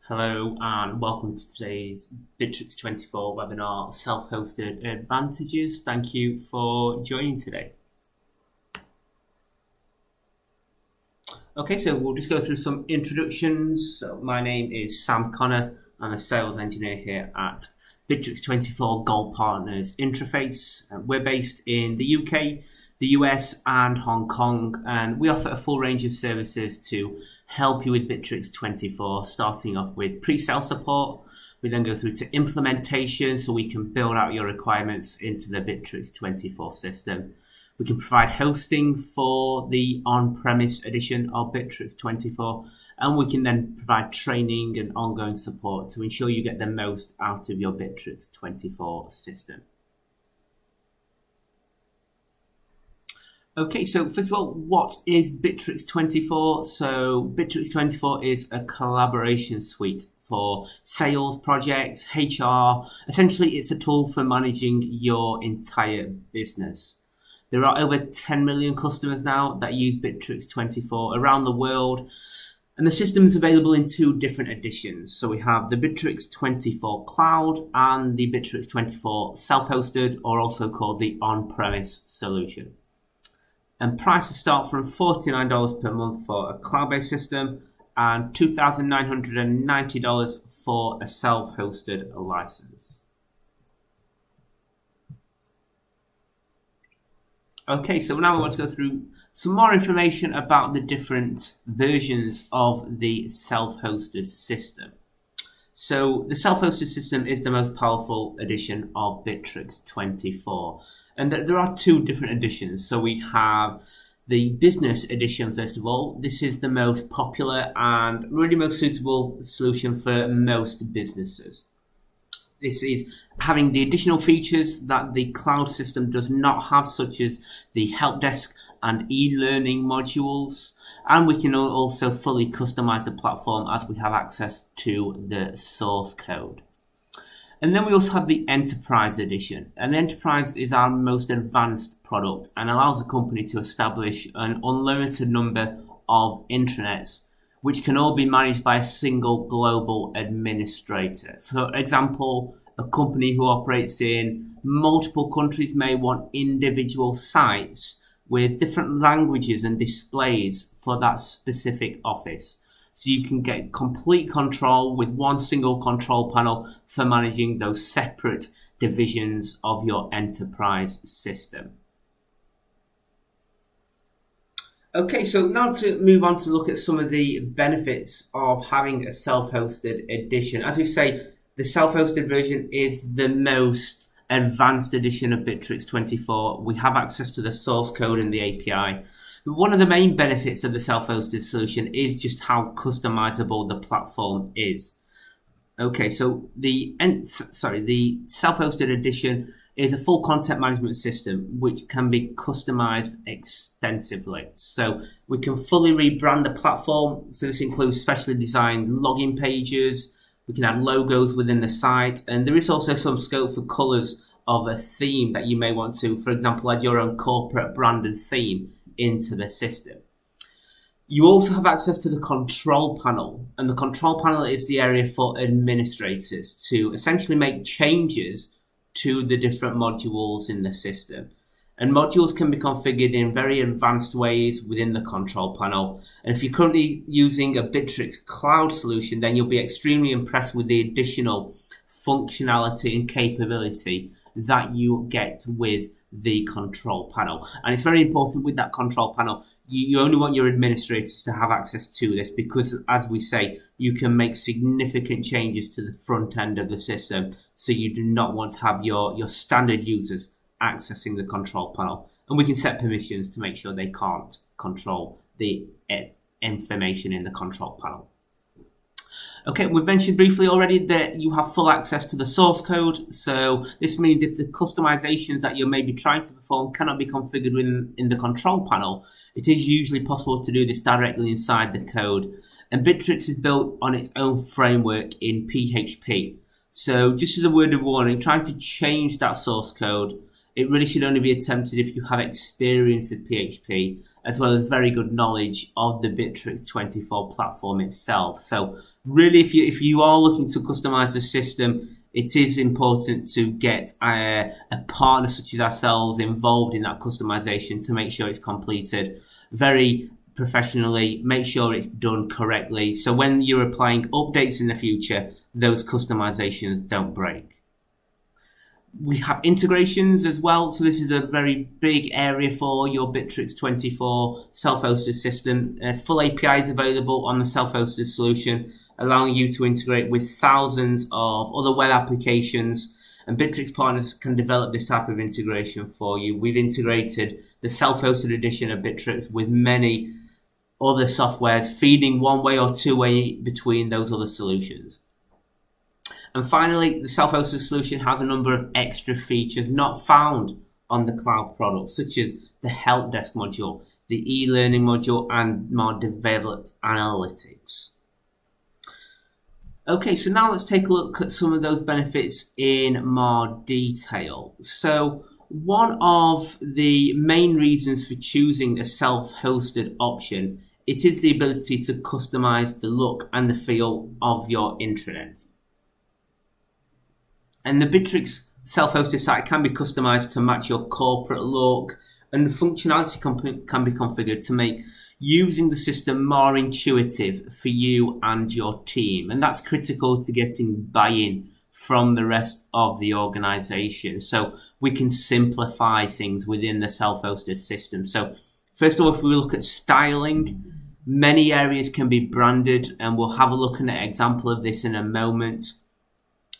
Hello and welcome to today's Bitrix24 webinar, Self-Hosted Advantages. Thank you for joining today. Okay, so we'll just go through some introductions. So my name is Sam Connor. I'm a sales engineer here at Bitrix24 Gold Partners Interface. We're based in the UK, the US and Hong Kong, and we offer a full range of services to help you with Bitrix24, starting off with pre-sale support. We then go through to implementation so we can build out your requirements into the Bitrix24 system. We can provide hosting for the on-premise edition of Bitrix24, and we can then provide training and ongoing support to ensure you get the most out of your Bitrix24 system. Okay, so first of all, what is Bitrix24? So Bitrix24 is a collaboration suite for sales, projects, HR. Essentially, it's a tool for managing your entire business. There are over 10 million customers now that use Bitrix24 around the world. And the system is available in two different editions. So we have the Bitrix24 Cloud and the Bitrix24 Self Hosted, or also called the on-premise solution. And prices start from $49 per month for a cloud-based system and $2,990 for a self-hosted license. Okay, so now we want to go through some more information about the different versions of the self-hosted system. So the self-hosted system is the most powerful edition of Bitrix24. And there are two different editions. So we have the business edition, first of all. This is the most popular and really most suitable solution for most businesses. This is having the additional features that the cloud system does not have, such as the help desk and e-learning modules. And we can also fully customize the platform as we have access to the source code. And then we also have the Enterprise Edition. And the Enterprise is our most advanced product and allows the company to establish an unlimited number of intranets, which can all be managed by a single global administrator. For example, a company who operates in multiple countries may want individual sites with different languages and displays for that specific office. So you can get complete control with one single control panel for managing those separate divisions of your enterprise system. Okay, so now to move on to look at some of the benefits of having a self-hosted edition. As we say, the self-hosted version is the most advanced edition of Bitrix24. We have access to the source code and the API. One of the main benefits of the self-hosted solution is just how customizable the platform is. Okay, so the self-hosted edition is a full content management system which can be customized extensively. So we can fully rebrand the platform. So this includes specially designed login pages. We can add logos within the site, and there is also some scope for colors of a theme that you may want to, for example, add your own corporate branded theme into the system. You also have access to the control panel, and the control panel is the area for administrators to essentially make changes to the different modules in the system. And modules can be configured in very advanced ways within the control panel. And if you're currently using a Bitrix Cloud solution, then you'll be extremely impressed with the additional functionality and capability that you get with the control panel. And it's very important with that control panel, you only want your administrators to have access to this, because as we say, you can make significant changes to the front end of the system. So you do not want to have your standard users accessing the control panel. And we can set permissions to make sure they can't control the information in the control panel. Okay, we've mentioned briefly already that you have full access to the source code. So this means if the customizations that you're maybe trying to perform cannot be configured in the control panel, it is usually possible to do this directly inside the code. And Bitrix is built on its own framework in PHP. So just as a word of warning, trying to change that source code, it really should only be attempted if you have experience with PHP, as well as very good knowledge of the Bitrix24 platform itself. So really, if you are looking to customize the system, it is important to get a partner such as ourselves involved in that customization to make sure it's completed very professionally, make sure it's done correctly. So when you're applying updates in the future, those customizations don't break. We have integrations as well. So this is a very big area for your Bitrix24 self-hosted system. Full APIs available on the self-hosted solution, allowing you to integrate with thousands of other web applications. And Bitrix partners can develop this type of integration for you. We've integrated the self-hosted edition of Bitrix with many other softwares, feeding one way or two way between those other solutions. And finally, the self-hosted solution has a number of extra features not found on the cloud products, such as the help desk module, the e-learning module, and more developed analytics. Okay, so now let's take a look at some of those benefits in more detail. So one of the main reasons for choosing a self-hosted option, it is the ability to customize the look and the feel of your intranet. And the Bitrix self-hosted site can be customized to match your corporate look, and the functionality can be configured to make using the system more intuitive for you and your team. And that's critical to getting buy-in from the rest of the organization. So we can simplify things within the self-hosted system. So first of all, if we look at styling, many areas can be branded, and we'll have a look at an example of this in a moment.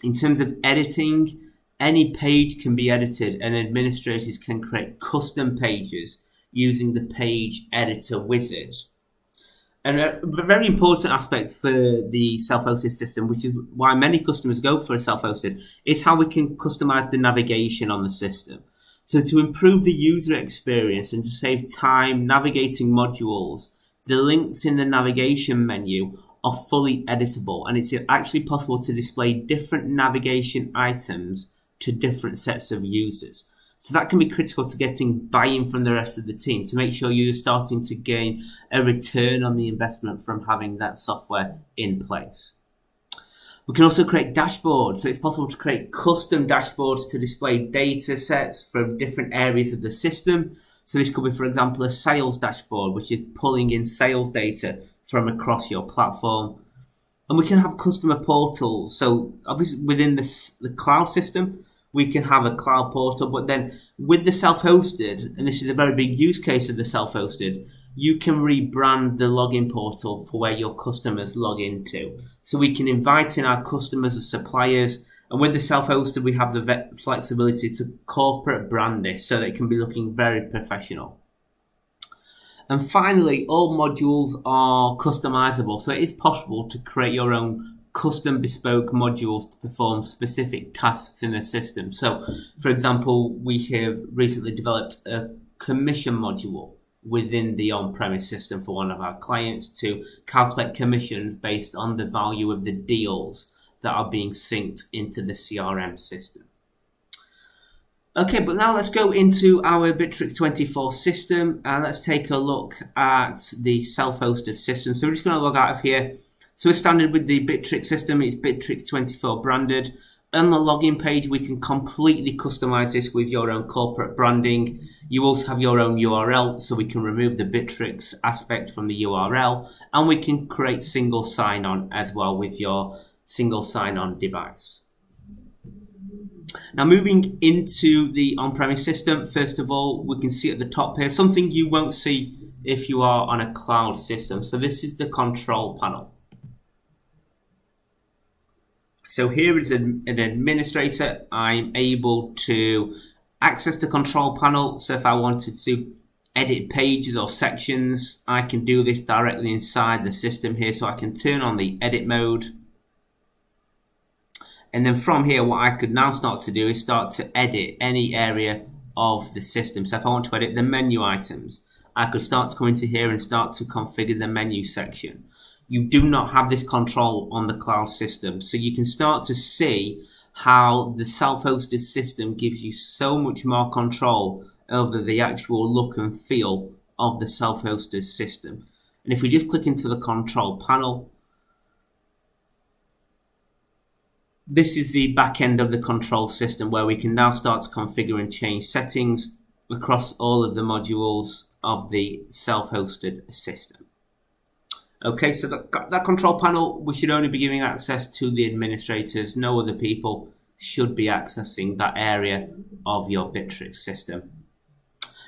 In terms of editing, any page can be edited, and administrators can create custom pages using the page editor wizard. And a very important aspect for the self-hosted system, which is why many customers go for a self-hosted, is how we can customize the navigation on the system. So to improve the user experience and to save time navigating modules, the links in the navigation menu are fully editable, and it's actually possible to display different navigation items to different sets of users. So that can be critical to getting buy-in from the rest of the team to make sure you're starting to gain a return on the investment from having that software in place. We can also create dashboards. So it's possible to create custom dashboards to display data sets from different areas of the system. So this could be, for example, a sales dashboard, which is pulling in sales data from across your platform. And we can have customer portals. So obviously within the cloud system, we can have a cloud portal, but then with the self-hosted, and this is a very big use case of the self-hosted, you can rebrand the login portal for where your customers log into. So we can invite in our customers as suppliers, and with the self-hosted, we have the flexibility to corporate brand this so that it can be looking very professional. And finally, all modules are customizable, so it is possible to create your own custom bespoke modules to perform specific tasks in the system. So, for example, we have recently developed a commission module within the on-premise system for one of our clients to calculate commissions based on the value of the deals that are being synced into the CRM system. Okay, but now let's go into our Bitrix24 system and let's take a look at the self-hosted system. So we're just going to log out of here. So we're standard with the Bitrix system, it's Bitrix24 branded. On the login page, we can completely customize this with your own corporate branding. You also have your own URL, so we can remove the Bitrix aspect from the URL, and we can create single sign-on as well with your single sign-on device. Now moving into the on-premise system, first of all, we can see at the top here, something you won't see if you are on a cloud system. So this is the control panel. So here is an administrator. I'm able to access the control panel. So if I wanted to edit pages or sections, I can do this directly inside the system here. So I can turn on the edit mode. And then from here, what I could now start to do is start to edit any area of the system. So if I want to edit the menu items, I could start to come into here and start to configure the menu section. You do not have this control on the cloud system. So you can start to see how the self-hosted system gives you so much more control over the actual look and feel of the self-hosted system. And if we just click into the control panel, This is the back end of the control system where we can now start to configure and change settings across all of the modules of the self-hosted system. Okay, so that control panel, we should only be giving access to the administrators. No other people should be accessing that area of your Bitrix system.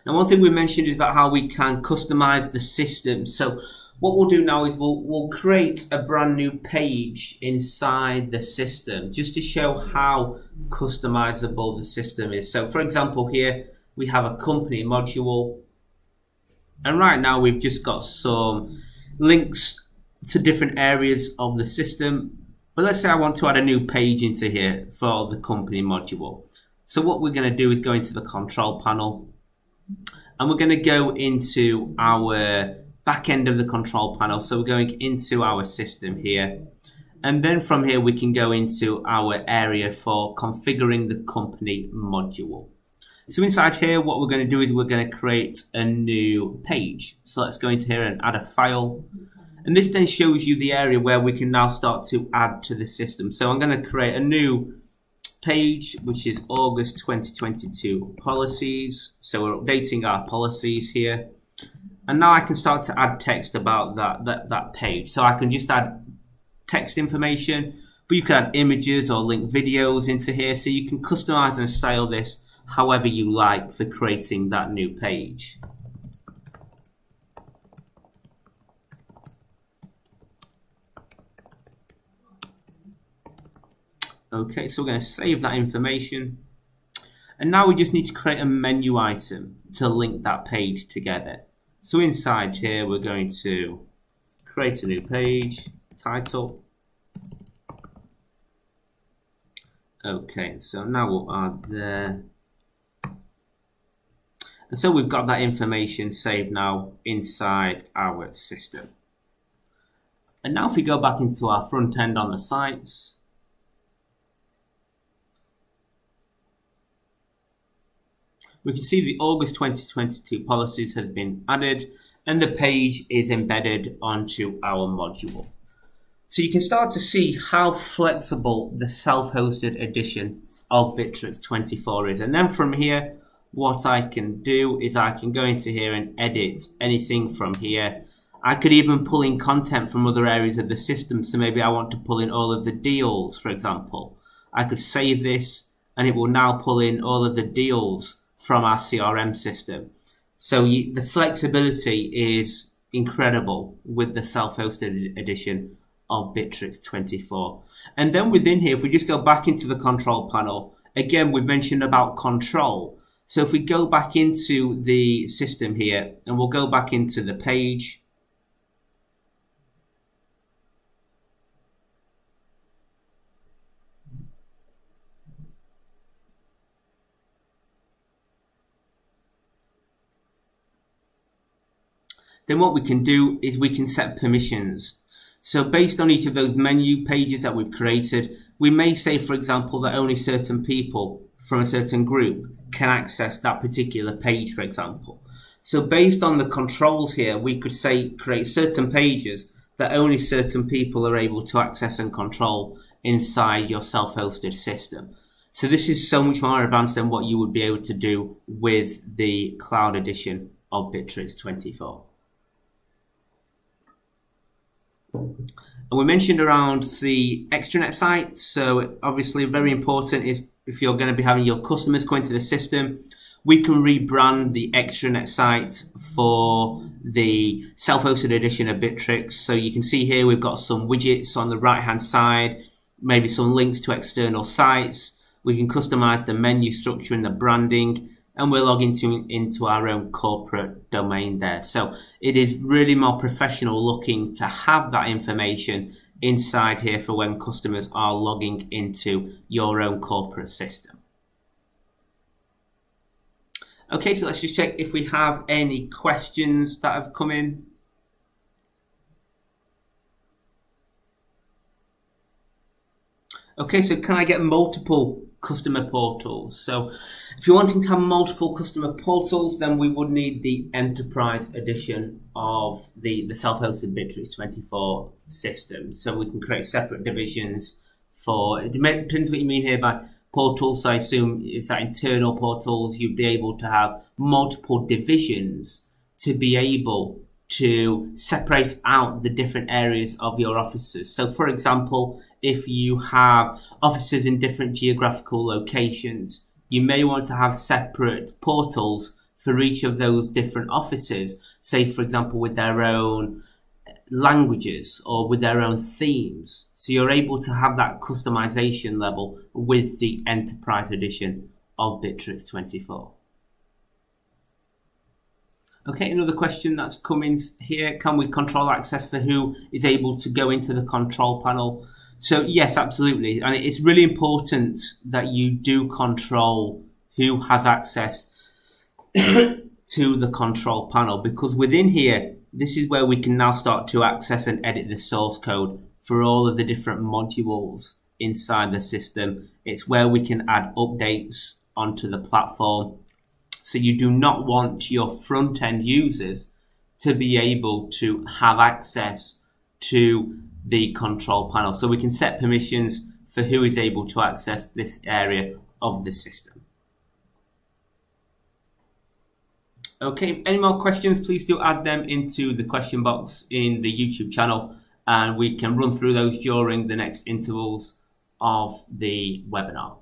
Now, one thing we mentioned is about how we can customize the system. So what we'll do now is we'll create a brand new page inside the system just to show how customizable the system is. So for example, here we have a company module, and right now we've just got some links to different areas of the system. But let's say I want to add a new page into here for the company module. So what we're going to do is go into the control panel, and we're going to go into our back end of the control panel. So we're going into our system here, and then from here we can go into our area for configuring the company module. So inside here, what we're going to do is we're going to create a new page. So let's go into here and add a file. And this then shows you the area where we can now start to add to the system. So I'm going to create a new page, which is August 2022 policies. So we're updating our policies here. And now I can start to add text about that page. So I can just add text information, but you can add images or link videos into here. So you can customize and style this however you like for creating that new page. Okay, so we're going to save that information. And now we just need to create a menu item to link that page together. So inside here, we're going to create a new page, title. Okay, so now we'll add there. And so we've got that information saved now inside our system. And now if we go back into our front end on the sites, we can see the August 2022 policies has been added and the page is embedded onto our module. So you can start to see how flexible the self-hosted edition of Bitrix24 is. And then from here, what I can do is I can go into here and edit anything from here. I could even pull in content from other areas of the system. So maybe I want to pull in all of the deals, for example. I could save this and it will now pull in all of the deals from our CRM system. So the flexibility is incredible with the self-hosted edition of Bitrix24. And then within here, if we just go back into the control panel, again, we've mentioned about control. So if we go back into the system here and we'll go back into the page, then what we can do is we can set permissions. So based on each of those menu pages that we've created, we may say, for example, that only certain people from a certain group can access that particular page, for example. So based on the controls here, we could say create certain pages that only certain people are able to access and control inside your self-hosted system. So this is so much more advanced than what you would be able to do with the cloud edition of Bitrix24. And we mentioned around the extranet site. So obviously very important is if you're going to be having your customers go into the system, we can rebrand the extranet site for the self-hosted edition of Bitrix. So you can see here we've got some widgets on the right hand side, maybe some links to external sites. We can customize the menu structure and the branding, and we'll log into our own corporate domain there. So it is really more professional looking to have that information inside here for when customers are logging into your own corporate system. Okay, so let's just check if we have any questions that have come in. Okay, so can I get multiple customer portals? So if you're wanting to have multiple customer portals, then we would need the enterprise edition of the self-hosted Bitrix24 system. So we can create separate divisions for, it depends what you mean here by portals. So I assume it's that internal portals, you'd be able to have multiple divisions to be able to separate out the different areas of your offices. So for example, if you have offices in different geographical locations, you may want to have separate portals for each of those different offices, say for example with their own languages or with their own themes. So you're able to have that customization level with the Enterprise Edition of Bitrix24. Okay, another question that's come in here. Can we control access for who is able to go into the control panel? So yes, absolutely. And it's really important that you do control who has access to the control panel, because within here, this is where we can now start to access and edit the source code for all of the different modules inside the system. It's where we can add updates onto the platform. So you do not want your front-end users to be able to have access to the control panel. So we can set permissions for who is able to access this area of the system. Okay, any more questions, please do add them into the question box in the YouTube channel, and we can run through those during the next intervals of the webinar.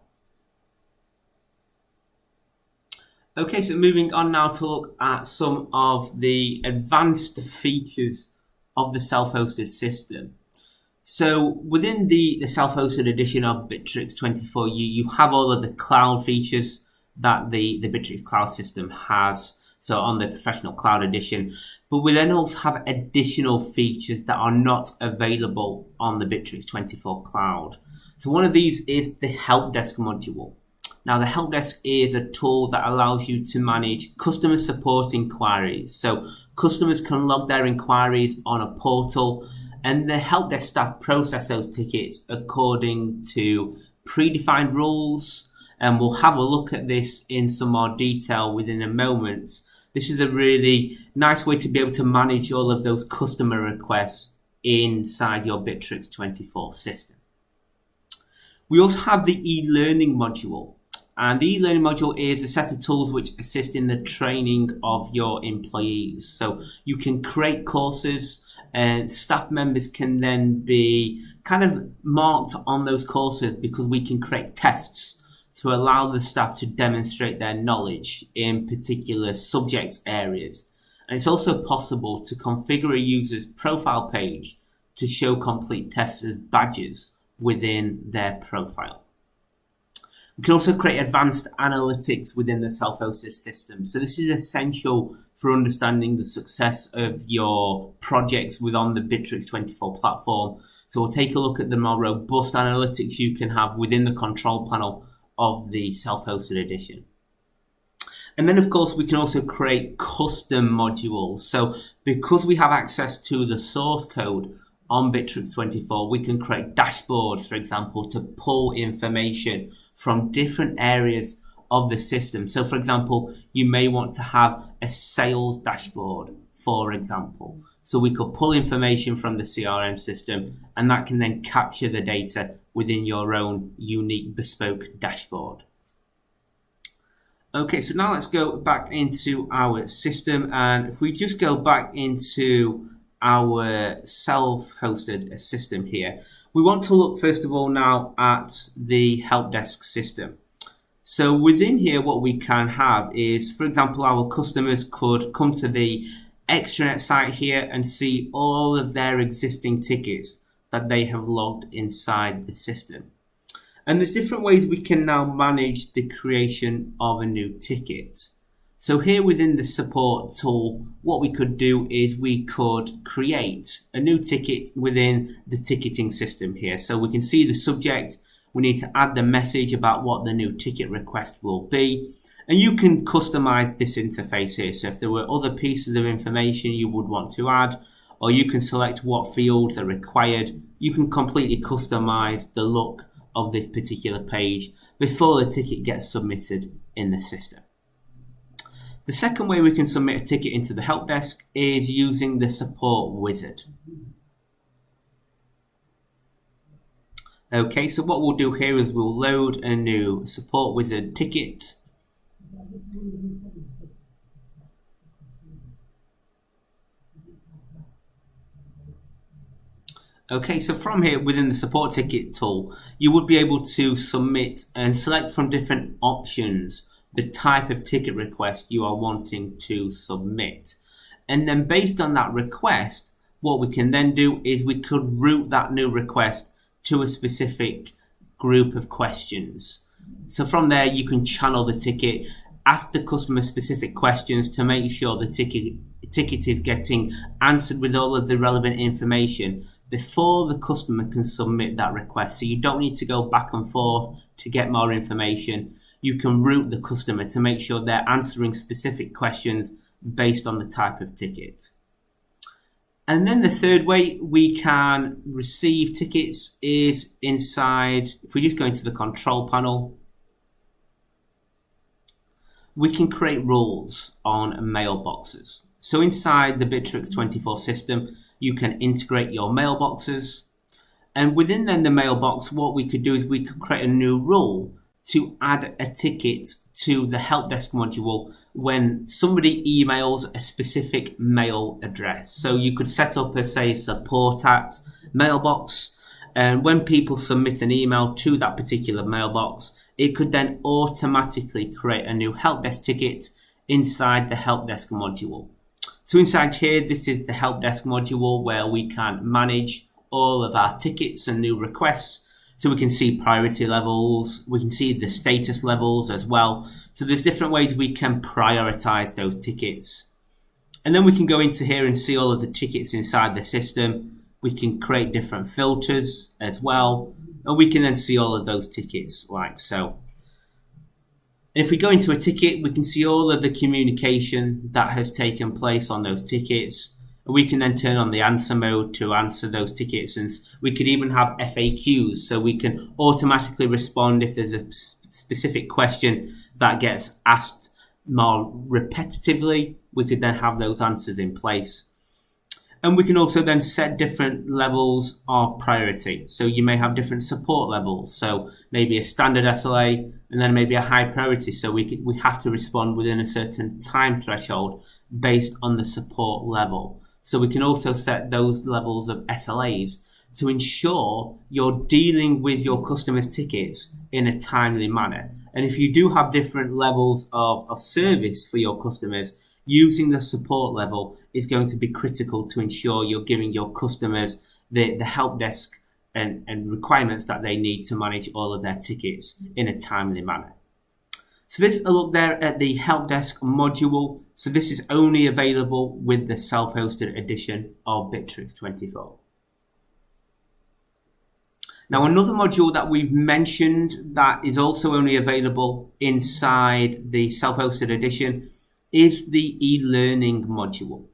Okay, so moving on now to look at some of the advanced features of the self-hosted system. So within the self-hosted edition of Bitrix24, you have all of the cloud features that the Bitrix Cloud system has. So on the Professional Cloud Edition, but we then also have additional features that are not available on the Bitrix24 Cloud. So one of these is the Help Desk module. Now the Help Desk is a tool that allows you to manage customer support inquiries. So customers can log their inquiries on a portal, and the Help Desk staff process those tickets according to predefined rules. And we'll have a look at this in some more detail within a moment. This is a really nice way to be able to manage all of those customer requests inside your Bitrix24 system. We also have the e-learning module. And the e-learning module is a set of tools which assist in the training of your employees. So you can create courses, and staff members can then be kind of marked on those courses, because we can create tests to allow the staff to demonstrate their knowledge in particular subject areas. And it's also possible to configure a user's profile page to show complete tests as badges within their profile. We can also create advanced analytics within the self-hosted system. So this is essential for understanding the success of your projects within the Bitrix24 platform. So we'll take a look at the more robust analytics you can have within the control panel of the self-hosted edition. And then of course we can also create custom modules. So because we have access to the source code on Bitrix24, we can create dashboards, for example, to pull information from different areas of the system. So for example, you may want to have a sales dashboard, for example. So we could pull information from the CRM system, and that can then capture the data within your own unique bespoke dashboard. Okay, so now let's go back into our system, and if we just go back into our self-hosted system here, we want to look first of all now at the help desk system. So within here, what we can have is, for example, our customers could come to the extranet site here and see all of their existing tickets that they have logged inside the system. And there's different ways we can now manage the creation of a new ticket. So here within the support tool, what we could do is we could create a new ticket within the ticketing system here. So we can see the subject. We need to add the message about what the new ticket request will be. And you can customize this interface here. So if there were other pieces of information you would want to add, or you can select what fields are required, you can completely customize the look of this particular page before the ticket gets submitted in the system. The second way we can submit a ticket into the help desk is using the support wizard. Okay, so what we'll do here is we'll load a new support wizard ticket. Okay, so from here within the support ticket tool, you would be able to submit and select from different options the type of ticket request you are wanting to submit. And then based on that request, what we can then do is we could route that new request to a specific group of questions. So from there, you can channel the ticket, ask the customer specific questions to make sure the ticket is getting answered with all of the relevant information before the customer can submit that request. So you don't need to go back and forth to get more information. You can route the customer to make sure they're answering specific questions based on the type of ticket. And then the third way we can receive tickets is inside, if we just go into the control panel, we can create rules on mailboxes. So inside the Bitrix24 system, you can integrate your mailboxes. And within then the mailbox, what we could do is we could create a new rule to add a ticket to the help desk module when somebody emails a specific mail address. So you could set up a, say, support at mailbox, and when people submit an email to that particular mailbox, it could then automatically create a new help desk ticket inside the help desk module. So inside here, this is the help desk module where we can manage all of our tickets and new requests. So we can see priority levels, we can see the status levels as well. So there's different ways we can prioritize those tickets. And then we can go into here and see all of the tickets inside the system. We can create different filters as well. And we can then see all of those tickets like so. And if we go into a ticket, we can see all of the communication that has taken place on those tickets. We can then turn on the answer mode to answer those tickets, and we could even have FAQs, so we can automatically respond if there's a specific question that gets asked more repetitively. We could then have those answers in place. And we can also then set different levels of priority. So you may have different support levels. So maybe a standard SLA and then maybe a high priority. So we have to respond within a certain time threshold based on the support level. So we can also set those levels of SLAs to ensure you're dealing with your customers' tickets in a timely manner. And if you do have different levels of service for your customers, using the support level is going to be critical to ensure you're giving your customers the help desk and requirements that they need to manage all of their tickets in a timely manner. So this is a look there at the help desk module. So this is only available with the self-hosted edition of Bitrix24. Now, another module that we've mentioned that is also only available inside the self-hosted edition is the e-learning module.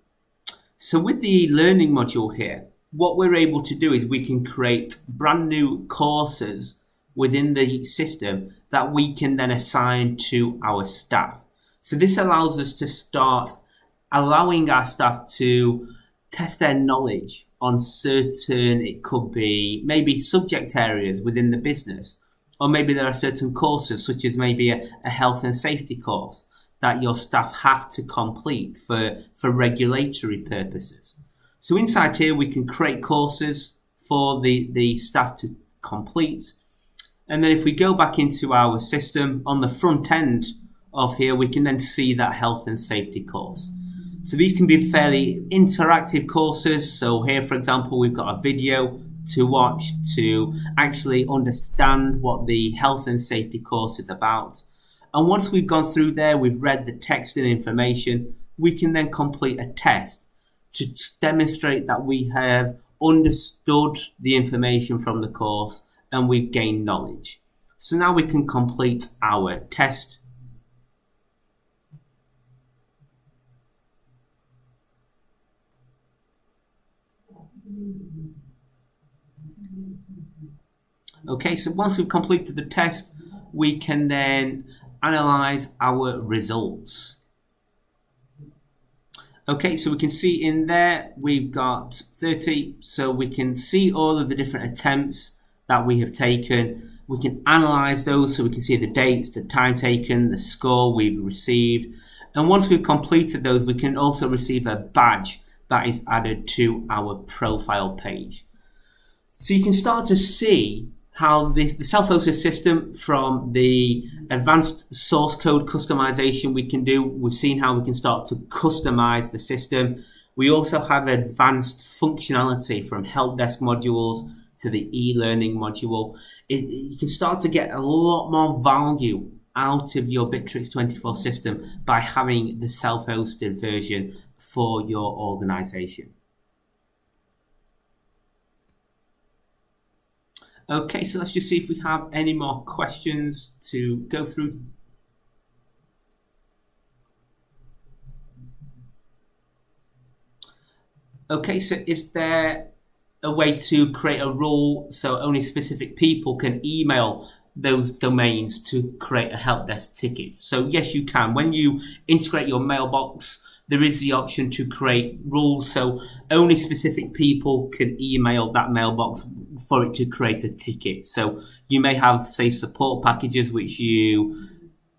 So with the e-learning module here, what we're able to do is we can create brand new courses within the system that we can then assign to our staff. So this allows us to start allowing our staff to test their knowledge on certain, it could be maybe subject areas within the business, or maybe there are certain courses such as maybe a health and safety course that your staff have to complete for regulatory purposes. So inside here we can create courses for the staff to complete. And then if we go back into our system on the front end of here, we can then see that health and safety course. So these can be fairly interactive courses. So here, for example, we've got a video to watch to actually understand what the health and safety course is about. And once we've gone through there, we've read the text and information, we can then complete a test to demonstrate that we have understood the information from the course and we've gained knowledge. So now we can complete our test. Okay, so once we've completed the test, we can then analyze our results. Okay, so we can see in there we've got 30, so we can see all of the different attempts that we have taken. We can analyze those so we can see the dates, the time taken, the score we've received. And once we've completed those, we can also receive a badge that is added to our profile page. So you can start to see how the self-hosted system, from the advanced source code customization we can do. We've seen how we can start to customize the system. We also have advanced functionality from help desk modules to the e-learning module. You can start to get a lot more value out of your Bitrix24 system by having the self-hosted version for your organization. Okay, so let's just see if we have any more questions to go through. Okay, so is there a way to create a rule so only specific people can email those domains to create a help desk ticket? So yes, you can. When you integrate your mailbox, there is the option to create rules so only specific people can email that mailbox for it to create a ticket. So you may have, say, support packages which you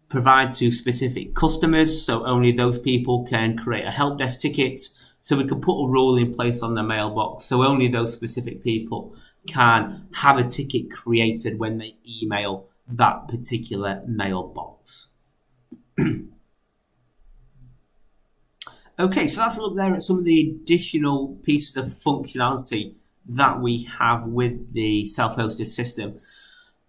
provide to specific customers, so only those people can create a help desk ticket. So we can put a rule in place on the mailbox so only those specific people can have a ticket created when they email that particular mailbox. Okay, so let's look there at some of the additional pieces of functionality that we have with the self-hosted system.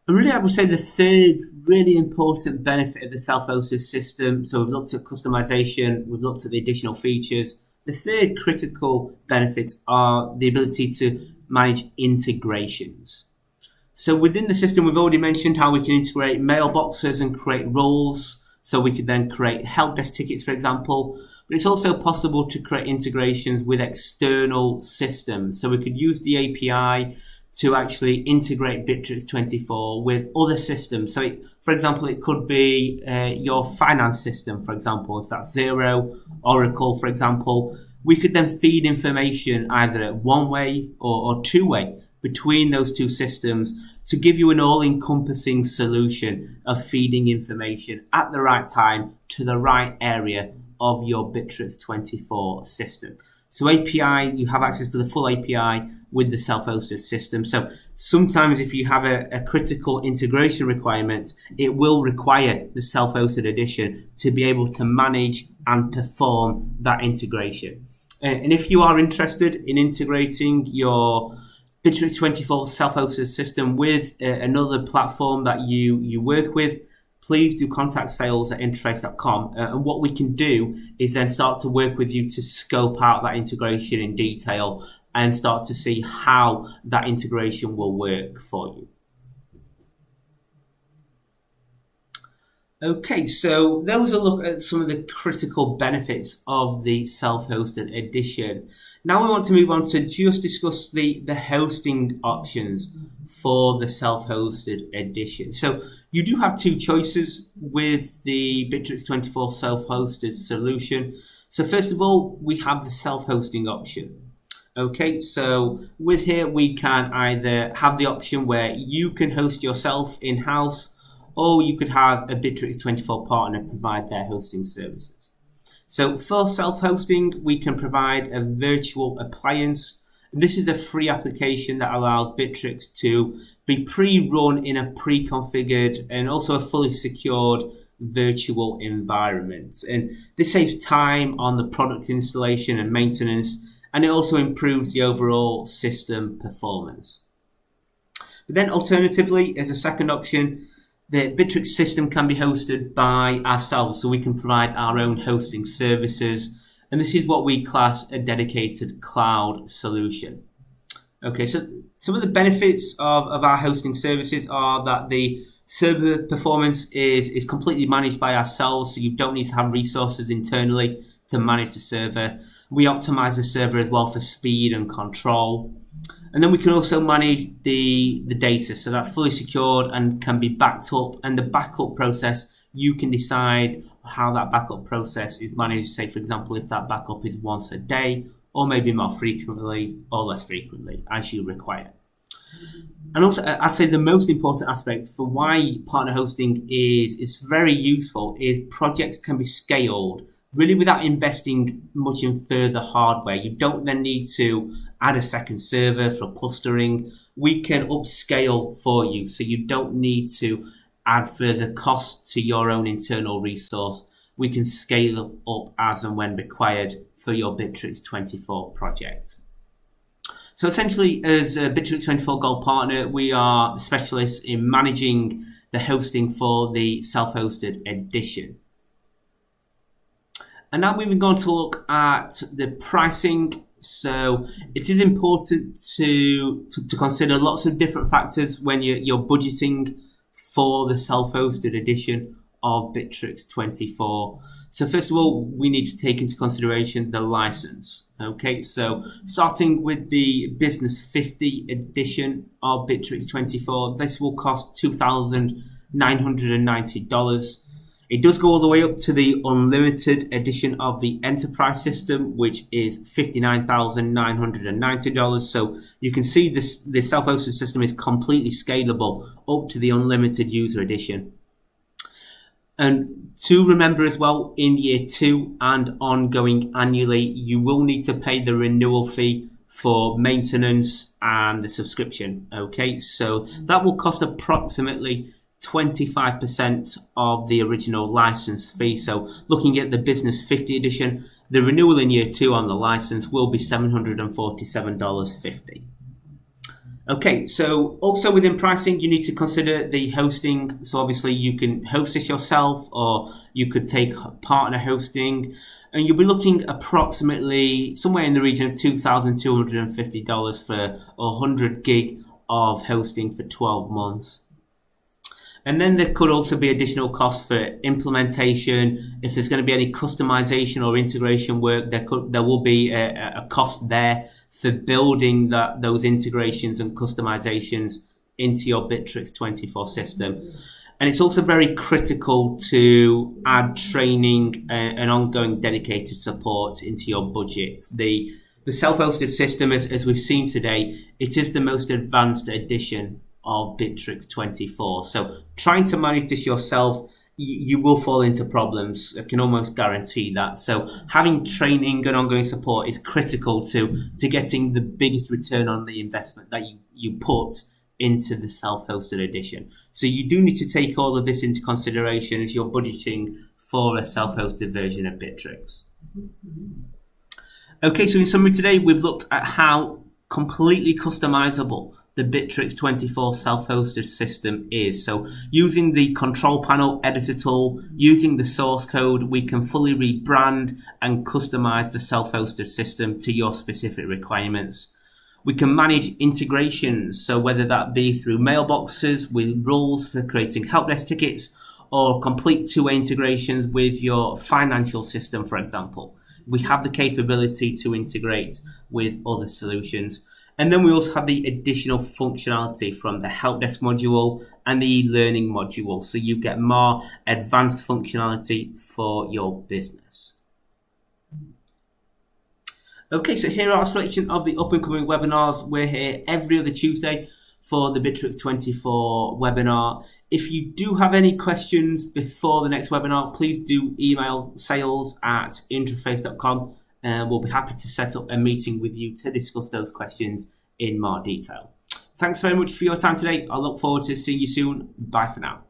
And really, I would say the third really important benefit of the self-hosted system, so we've looked at customization, we've looked at the additional features. The third critical benefits are the ability to manage integrations. So within the system, we've already mentioned how we can integrate mailboxes and create roles. So we could then create help desk tickets, for example. But it's also possible to create integrations with external systems. So we could use the API to actually integrate Bitrix24 with other systems. So for example, it could be your finance system, for example, if that's Xero, Oracle, for example. We could then feed information either one way or two way between those two systems to give you an all-encompassing solution of feeding information at the right time to the right area of your Bitrix24 system. So API, you have access to the full API with the self-hosted system. So sometimes if you have a critical integration requirement, it will require the self-hosted edition to be able to manage and perform that integration. And if you are interested in integrating your Bitrix24 self-hosted system with another platform that you work with, please do contact sales@interface.com. And what we can do is then start to work with you to scope out that integration in detail and start to see how that integration will work for you. Okay, so that was a look at some of the critical benefits of the self-hosted edition. Now we want to move on to just discuss the hosting options for the self-hosted edition. So you do have two choices with the Bitrix24 self-hosted solution. So first of all, we have the self-hosting option. Okay, so with here, we can either have the option where you can host yourself in-house, or you could have a Bitrix24 partner provide their hosting services. So for self-hosting, we can provide a virtual appliance. This is a free application that allows Bitrix to be pre-run in a pre-configured and also a fully secured virtual environment. And this saves time on the product installation and maintenance, and it also improves the overall system performance. But then alternatively, as a second option, the Bitrix system can be hosted by ourselves, so we can provide our own hosting services. And this is what we class a dedicated cloud solution. Okay, so some of the benefits of our hosting services are that the server performance is completely managed by ourselves, so you don't need to have resources internally to manage the server. We optimize the server as well for speed and control. And then we can also manage the data, so that's fully secured and can be backed up. And the backup process, you can decide how that backup process is managed. Say, for example, if that backup is once a day, or maybe more frequently or less frequently as you require. And also, I'd say the most important aspect for why partner hosting is very useful is projects can be scaled really without investing much in further hardware. You don't then need to add a second server for clustering. We can upscale for you, so you don't need to add further cost to your own internal resource. We can scale up as and when required for your Bitrix24 project. So essentially, as a Bitrix24 Gold partner, we are specialists in managing the hosting for the self-hosted edition. And now moving on to look at the pricing. So it is important to consider lots of different factors when you're budgeting for the self-hosted edition of Bitrix24. So first of all, we need to take into consideration the license. Okay, so starting with the Business 50 edition of Bitrix24, this will cost $2,990. It does go all the way up to the unlimited edition of the Enterprise system, which is $59,990. So you can see this, the self-hosted system is completely scalable up to the unlimited user edition. And to remember as well, in year 2 and ongoing annually, you will need to pay the renewal fee for maintenance and the subscription. Okay, so that will cost approximately 25% of the original license fee. So looking at the Business 50 edition, the renewal in year 2 on the license will be $747.50. Okay, so also within pricing, you need to consider the hosting. So obviously you can host this yourself, or you could take partner hosting, and you'll be looking approximately somewhere in the region of $2,250 for 100 gig of hosting for 12 months. And then there could also be additional costs for implementation. If there's going to be any customization or integration work, there will be a cost there for building those integrations and customizations into your Bitrix24 system. And it's also very critical to add training and ongoing dedicated support into your budget. The self-hosted system, as we've seen today, it is the most advanced edition of Bitrix24. So trying to manage this yourself, you will fall into problems. I can almost guarantee that. So having training and ongoing support is critical to getting the biggest return on the investment that you put into the self-hosted edition. So you do need to take all of this into consideration as you're budgeting for a self-hosted version of Bitrix. Okay, so in summary today, we've looked at how completely customizable the Bitrix24 self-hosted system is. So using the control panel editor tool, using the source code, we can fully rebrand and customize the self-hosted system to your specific requirements. We can manage integrations, so whether that be through mailboxes with rules for creating help desk tickets, or complete two-way integrations with your financial system, for example. We have the capability to integrate with other solutions. And then we also have the additional functionality from the help desk module and the learning module. So you get more advanced functionality for your business. Okay, so here are a selection of the up and coming webinars. We're here every other Tuesday for the Bitrix24 webinar. If you do have any questions before the next webinar, please do email sales@interface.com. And we'll be happy to set up a meeting with you to discuss those questions in more detail. Thanks very much for your time today. I look forward to seeing you soon. Bye for now.